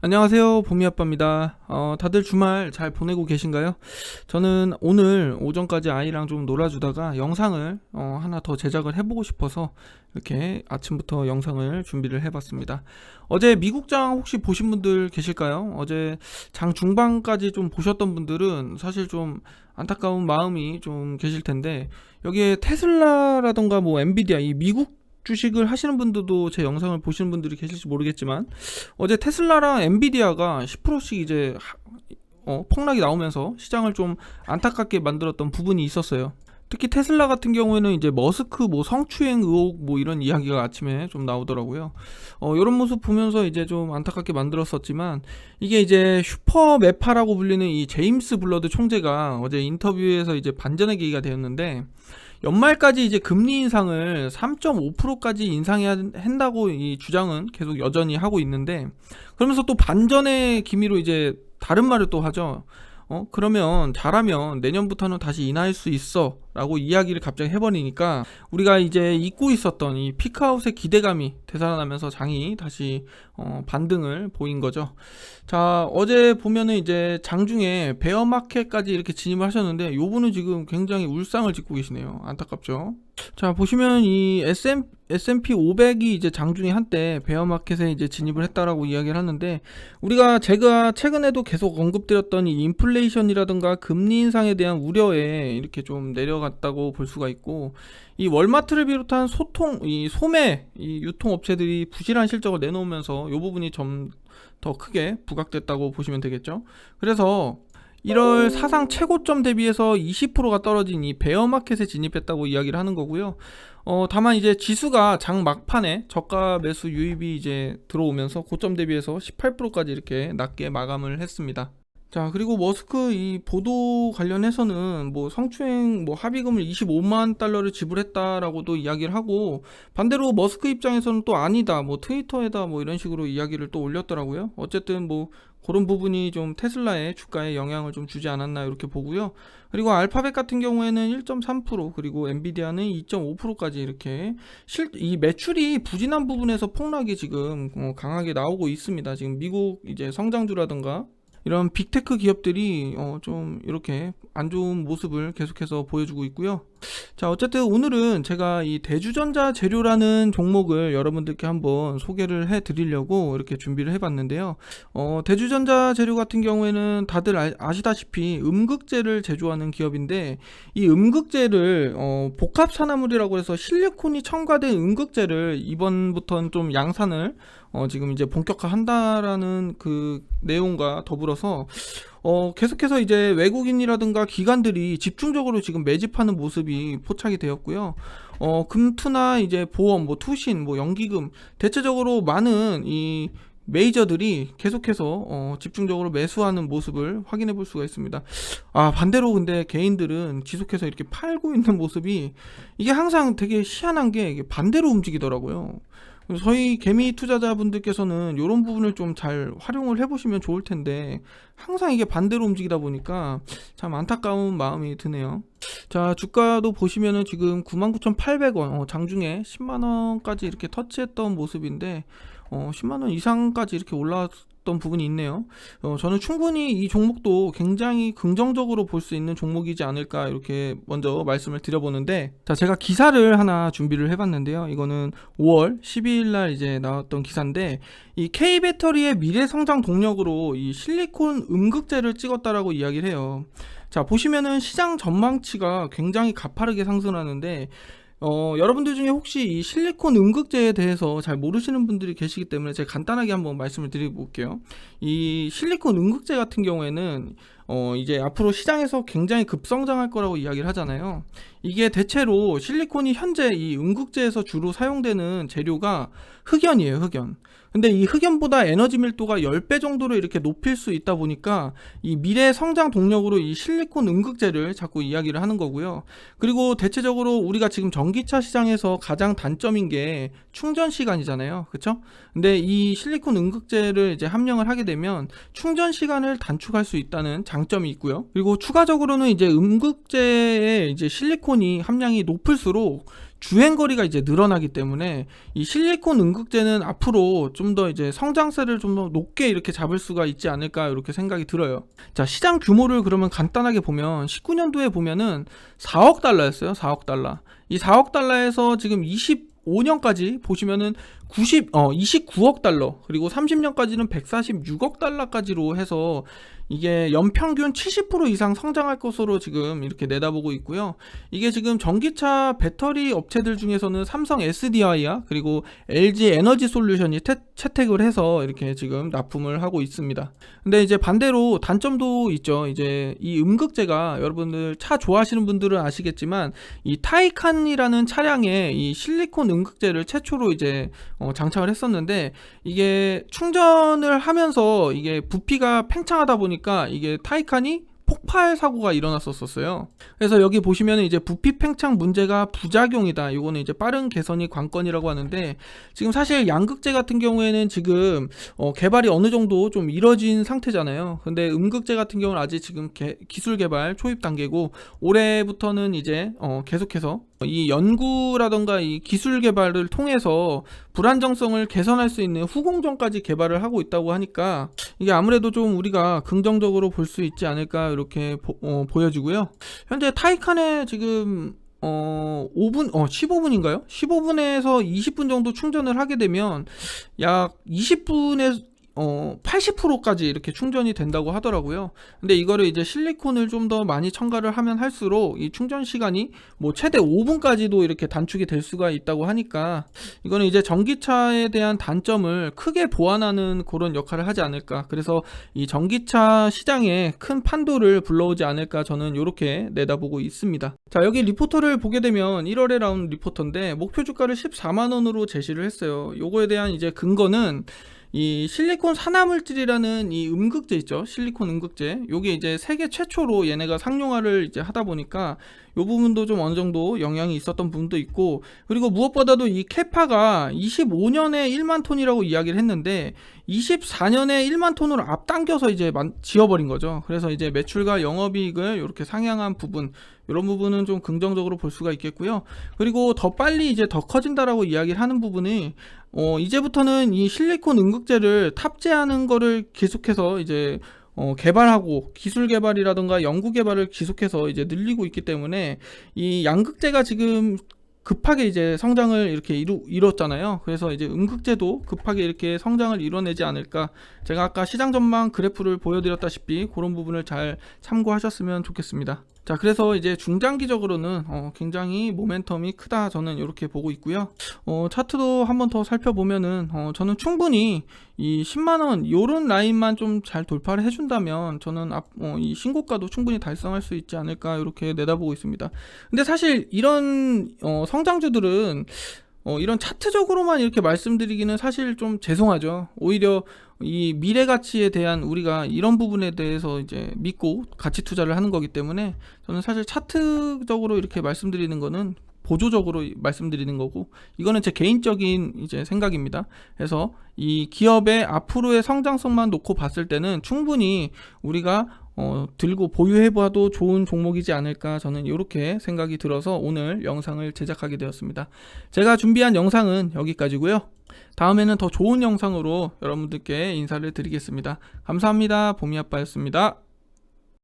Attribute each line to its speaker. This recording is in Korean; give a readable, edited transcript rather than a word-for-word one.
Speaker 1: 안녕하세요, 봄이 아빠입니다. 다들 주말 잘 보내고 계신가요? 저는 오늘 오전까지 아이랑 좀 놀아주다가 영상을 하나 더 제작을 해보고 싶어서 이렇게 아침부터 영상을 준비를 해봤습니다. 어제 미국장 혹시 보신 분들 계실까요? 어제 장 중반까지 좀 보셨던 분들은 사실 좀 안타까운 마음이 좀 계실 텐데, 여기에 테슬라라던가 뭐 엔비디아, 이 미국 주식을 하시는 분들도 제 영상을 보시는 분들이 계실지 모르겠지만, 어제 테슬라랑 엔비디아가 10%씩 이제 폭락이 나오면서 시장을 좀 안타깝게 만들었던 부분이 있었어요. 특히 테슬라 같은 경우에는 이제 머스크 뭐 성추행 의혹 뭐 이런 이야기가 아침에 좀 나오더라고요. 이런 모습 보면서 이제 좀 안타깝게 만들었었지만, 이게 이제 슈퍼 매파라고 불리는 이 제임스 블러드 총재가 어제 인터뷰에서 이제 반전의 계기가 되었는데, 연말까지 이제 금리 인상을 3.5%까지 인상해야 한다고 이 주장은 계속 여전히 하고 있는데, 그러면서 또 반전의 기미로 이제 다른 말을 또 하죠. 그러면 잘하면 내년부터는 다시 인하할 수 있어 라고 이야기를 갑자기 해버리니까, 우리가 이제 잊고 있었던 이 피크아웃의 기대감이 되살아나면서 장이 다시 반등을 보인 거죠. 자, 어제 보면은 이제 장중에 베어마켓까지 이렇게 진입을 하셨는데, 요분은 지금 굉장히 울상을 짓고 계시네요. 안타깝죠. 자, 보시면 이 S&P 500이 이제 장중에 한때 베어마켓에 이제 진입을 했다라고 이야기를 하는데, 제가 최근에도 계속 언급드렸던 이 인플레이션이라든가 금리 인상에 대한 우려에 이렇게 좀 내려갔다고 볼 수가 있고, 이 월마트를 비롯한 이 소매, 이 유통업체들이 부실한 실적을 내놓으면서 이 부분이 좀 더 크게 부각됐다고 보시면 되겠죠. 그래서 1월 사상 최고점 대비해서 20%가 떨어진 이 베어마켓에 진입했다고 이야기를 하는 거고요. 다만 이제 지수가 장 막판에 저가 매수 유입이 이제 들어오면서 고점 대비해서 18%까지 이렇게 낮게 마감을 했습니다. 자, 그리고 머스크 이 보도 관련해서는 뭐 성추행 뭐 합의금을 25만 달러를 지불했다라고도 이야기를 하고, 반대로 머스크 입장에서는 또 아니다, 뭐 트위터에다 뭐 이런 식으로 이야기를 또 올렸더라고요. 어쨌든 뭐 그런 부분이 좀 테슬라의 주가에 영향을 좀 주지 않았나 이렇게 보고요. 그리고 알파벳 같은 경우에는 1.3%, 그리고 엔비디아는 2.5%까지 이렇게 이 매출이 부진한 부분에서 폭락이 지금 강하게 나오고 있습니다. 지금 미국 이제 성장주라든가 이런 빅테크 기업들이 좀 이렇게 안 좋은 모습을 계속해서 보여주고 있고요. 자, 어쨌든 오늘은 제가 이 대주전자 재료라는 종목을 여러분들께 한번 소개를 해 드리려고 이렇게 준비를 해 봤는데요. 대주전자 재료 같은 경우에는 다들 아시다시피 음극재를 제조하는 기업인데, 이 음극재를 복합 산화물이라고 해서 실리콘이 첨가된 음극재를 이번부터는 좀 양산을 지금 이제 본격화한다라는 그 내용과 더불어서 계속해서 이제 외국인이라든가 기관들이 집중적으로 지금 매집하는 모습이 포착이 되었고요. 금투나 이제 보험, 뭐 투신, 뭐 연기금, 대체적으로 많은 이 메이저들이 계속해서 집중적으로 매수하는 모습을 확인해 볼 수가 있습니다. 반대로 근데 개인들은 지속해서 이렇게 팔고 있는 모습이, 이게 항상 되게 희한한 게 이게 반대로 움직이더라고요. 저희 개미 투자자분들께서는 이런 부분을 좀 잘 활용을 해보시면 좋을 텐데, 항상 이게 반대로 움직이다 보니까 참 안타까운 마음이 드네요. 자, 주가도 보시면은 지금 99,800원, 장중에 10만원까지 이렇게 터치했던 모습인데, 10만원 이상까지 이렇게 올라왔던 부분이 있네요. 저는 충분히 이 종목도 굉장히 긍정적으로 볼 수 있는 종목이지 않을까 이렇게 먼저 말씀을 드려보는데, 자, 제가 기사를 하나 준비를 해봤는데요. 이거는 5월 12일 날 이제 나왔던 기사인데, 이 K배터리의 미래 성장 동력으로 이 실리콘 음극재를 찍었다라고 이야기를 해요. 자, 보시면은 시장 전망치가 굉장히 가파르게 상승하는데, 여러분들 중에 혹시 이 실리콘 음극재에 대해서 잘 모르시는 분들이 계시기 때문에 제가 간단하게 한번 말씀을 드려볼게요. 이 실리콘 음극재 같은 경우에는 이제 앞으로 시장에서 굉장히 급성장할 거라고 이야기를 하잖아요. 이게 대체로 실리콘이 현재 이 음극재에서 주로 사용되는 재료가 흑연이에요, 흑연. 근데 이 흑연보다 에너지 밀도가 10배 정도로 이렇게 높일 수 있다 보니까 이 미래 성장 동력으로 이 실리콘 음극재를 자꾸 이야기를 하는 거고요. 그리고 대체적으로 우리가 지금 전기차 시장에서 가장 단점인 게 충전 시간이잖아요. 그쵸? 근데 이 실리콘 음극재를 이제 함량을 하게 되면 충전 시간을 단축할 수 있다는 장점이 있고요. 그리고 추가적으로는 이제 음극재의 이제 실리콘이 함량이 높을수록 주행거리가 이제 늘어나기 때문에 이 실리콘 음극재는 앞으로 좀 더 이제 성장세를 좀 더 높게 이렇게 잡을 수가 있지 않을까 이렇게 생각이 들어요. 자, 시장 규모를 그러면 간단하게 보면 19년도에 보면은 4억 달러였어요. 4억 달러. 이 4억 달러에서 지금 25년까지 보시면은 29억 달러, 그리고 30년까지는 146억 달러까지로 해서 이게 연평균 70% 이상 성장할 것으로 지금 이렇게 내다보고 있고요. 이게 지금 전기차 배터리 업체들 중에서는 삼성 SDI와 그리고 LG 에너지 솔루션이 채택을 해서 이렇게 지금 납품을 하고 있습니다. 근데 이제 반대로 단점도 있죠. 이제 이 음극재가 여러분들 차 좋아하시는 분들은 아시겠지만 이 타이칸이라는 차량에 이 실리콘 음극재를 최초로 이제 장착을 했었는데, 이게 충전을 하면서 이게 부피가 팽창하다 보니까 이게 타이칸이 폭발 사고가 일어났었어요. 그래서 여기 보시면 이제 부피 팽창 문제가 부작용이다. 이거는 이제 빠른 개선이 관건이라고 하는데, 지금 사실 양극재 같은 경우에는 지금 개발이 어느 정도 좀 이뤄진 상태잖아요. 근데 음극재 같은 경우는 아직 지금 기술 개발 초입 단계고, 올해부터는 이제 계속해서 이 연구라던가 이 기술 개발을 통해서 불안정성을 개선할 수 있는 후공정까지 개발을 하고 있다고 하니까 이게 아무래도 좀 우리가 긍정적으로 볼 수 있지 않을까 이렇게 보여지고요. 현재 타이칸에 지금 15분인가요? 15분에서 20분 정도 충전을 하게 되면 약 20분에 80%까지 이렇게 충전이 된다고 하더라고요. 근데 이거를 이제 실리콘을 좀 더 많이 첨가를 하면 할수록 이 충전 시간이 뭐 최대 5분까지도 이렇게 단축이 될 수가 있다고 하니까, 이거는 이제 전기차에 대한 단점을 크게 보완하는 그런 역할을 하지 않을까. 그래서 이 전기차 시장에 큰 판도를 불러오지 않을까, 저는 이렇게 내다보고 있습니다. 자, 여기 리포터를 보게 되면 1월에 나온 리포터인데 목표 주가를 14만원으로 제시를 했어요. 요거에 대한 이제 근거는 이 실리콘 산화물질이라는 이 음극재 있죠. 실리콘 음극재. 요게 이제 세계 최초로 얘네가 상용화를 이제 하다 보니까 요 부분도 좀 어느 정도 영향이 있었던 부분도 있고, 그리고 무엇보다도 이 캐파가 25년에 1만 톤이라고 이야기를 했는데 24년에 1만 톤으로 앞당겨서 이제 지어버린 거죠. 그래서 이제 매출과 영업이익을 이렇게 상향한 부분, 이런 부분은 좀 긍정적으로 볼 수가 있겠고요. 그리고 더 빨리 이제 더 커진다라고 이야기를 하는 부분이 이제부터는 이 실리콘 음극재를 탑재하는 거를 계속해서 이제 개발하고 기술 개발이라던가 연구 개발을 계속해서 이제 늘리고 있기 때문에 이 양극재가 지금 급하게 이제 성장을 이렇게 이뤘잖아요. 그래서 이제 음극재도 급하게 이렇게 성장을 이뤄내지 않을까. 제가 아까 시장 전망 그래프를 보여드렸다시피 그런 부분을 잘 참고하셨으면 좋겠습니다. 자, 그래서 이제 중장기적으로는 굉장히 모멘텀이 크다, 저는 이렇게 보고 있고요. 차트도 한번 더 살펴보면은 저는 충분히 이 10만원 요런 라인만 좀 잘 돌파를 해준다면 저는 이 신고가도 충분히 달성할 수 있지 않을까 이렇게 내다보고 있습니다. 근데 사실 이런 성장주들은 이런 차트적으로만 이렇게 말씀드리기는 사실 좀 죄송하죠. 오히려 이 미래 가치에 대한 우리가 이런 부분에 대해서 이제 믿고 가치 투자를 하는 거기 때문에 저는 사실 차트적으로 이렇게 말씀드리는 거는 보조적으로 말씀드리는 거고, 이거는 제 개인적인 이제 생각입니다. 그래서 이 기업의 앞으로의 성장성만 놓고 봤을 때는 충분히 우리가 들고 보유해봐도 좋은 종목이지 않을까, 저는 이렇게 생각이 들어서 오늘 영상을 제작하게 되었습니다. 제가 준비한 영상은 여기까지고요. 다음에는 더 좋은 영상으로 여러분들께 인사를 드리겠습니다. 감사합니다. 봄이아빠였습니다.